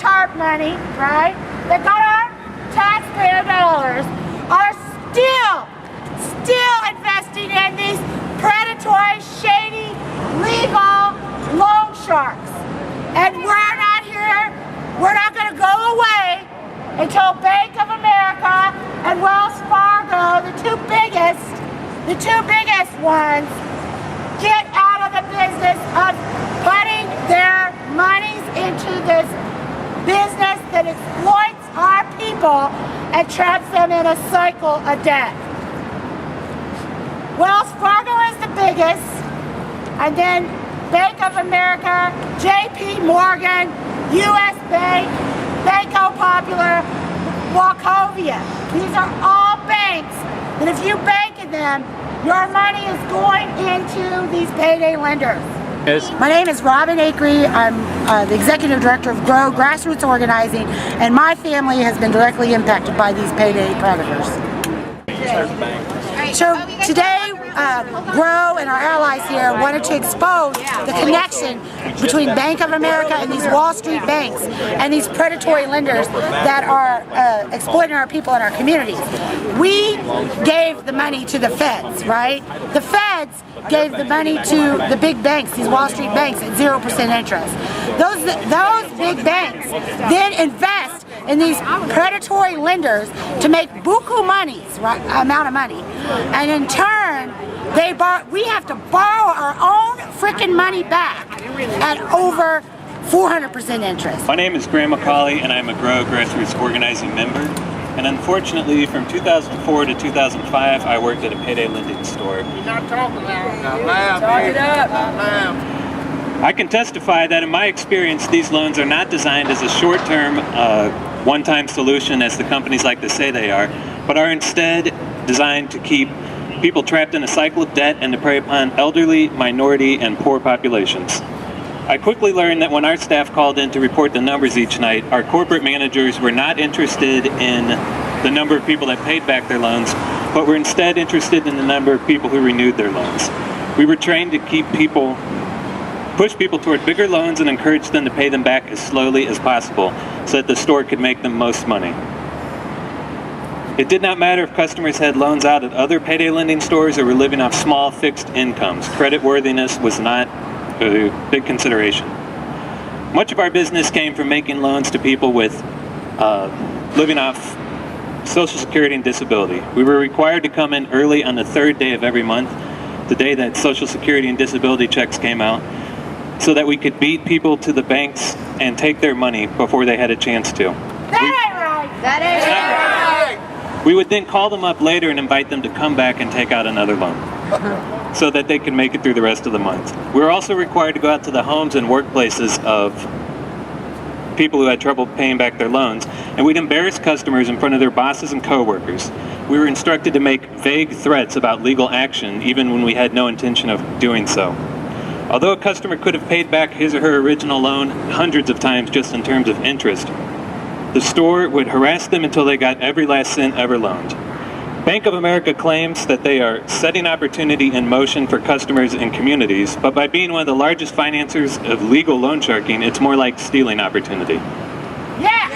TARP money, right, that got our taxpayer dollars, are still investing in these predatory, shady, legal loan sharks. And we're not here, we're not going to go away until Bank of America and Wells Fargo, the two biggest ones, get out of the business of putting their monies into this business that exploits our people and traps them in a cycle of debt. Wells Fargo is the biggest, and then Bank of America, JP Morgan, US Bank, Banco Popular, Wachovia. These are all banks that if you bank in them, your money is going into these payday lenders. Yes. My name is Robin Akery. I'm the Executive Director of GROW Grassroots Organizing, and my family has been directly impacted by these payday predators. So today, GROW and our allies here wanted to expose the connection between Bank of America and these Wall Street banks and these predatory lenders that are exploiting our people in our communities. We gave the money to the feds, right? The feds gave the money to the big banks, these Wall Street banks, at 0% interest. Those big banks then invest in these predatory lenders to make buku monies, right, amount of money, and in turn we have to borrow our own freaking money back at over 400% interest. My name is Graham McCauley, and I'm a GROW Grassroots Organizing member. And unfortunately, from 2004 to 2005, I worked at a payday lending store. You're not talking loud. Not loud. Talk it up. Not loud. I can testify that in my experience, these loans are not designed as a short-term, one-time solution, as the companies like to say they are, but are instead designed to keep people trapped in a cycle of debt and to prey upon elderly, minority, and poor populations. I quickly learned that when our staff called in to report the numbers each night, our corporate managers were not interested in the number of people that paid back their loans, but were instead interested in the number of people who renewed their loans. We were trained to push people toward bigger loans and encourage them to pay them back as slowly as possible so that the store could make the most money. It did not matter if customers had loans out at other payday lending stores or were living off small fixed incomes. Creditworthiness was not a big consideration. Much of our business came from making loans to people with living off Social Security and disability. We were required to come in early on the third day of every month, the day that Social Security and disability checks came out, so that we could beat people to the banks and take their money before they had a chance to. That ain't right. That ain't right. We would then call them up later and invite them to come back and take out another loan so that they could make it through the rest of the month. We were also required to go out to the homes and workplaces of people who had trouble paying back their loans, and we'd embarrass customers in front of their bosses and coworkers. We were instructed to make vague threats about legal action even when we had no intention of doing so. Although a customer could have paid back his or her original loan hundreds of times just in terms of interest, the store would harass them until they got every last cent ever loaned. Bank of America claims that they are setting opportunity in motion for customers and communities, but by being one of the largest financiers of legal loan sharking, it's more like stealing opportunity. Yeah!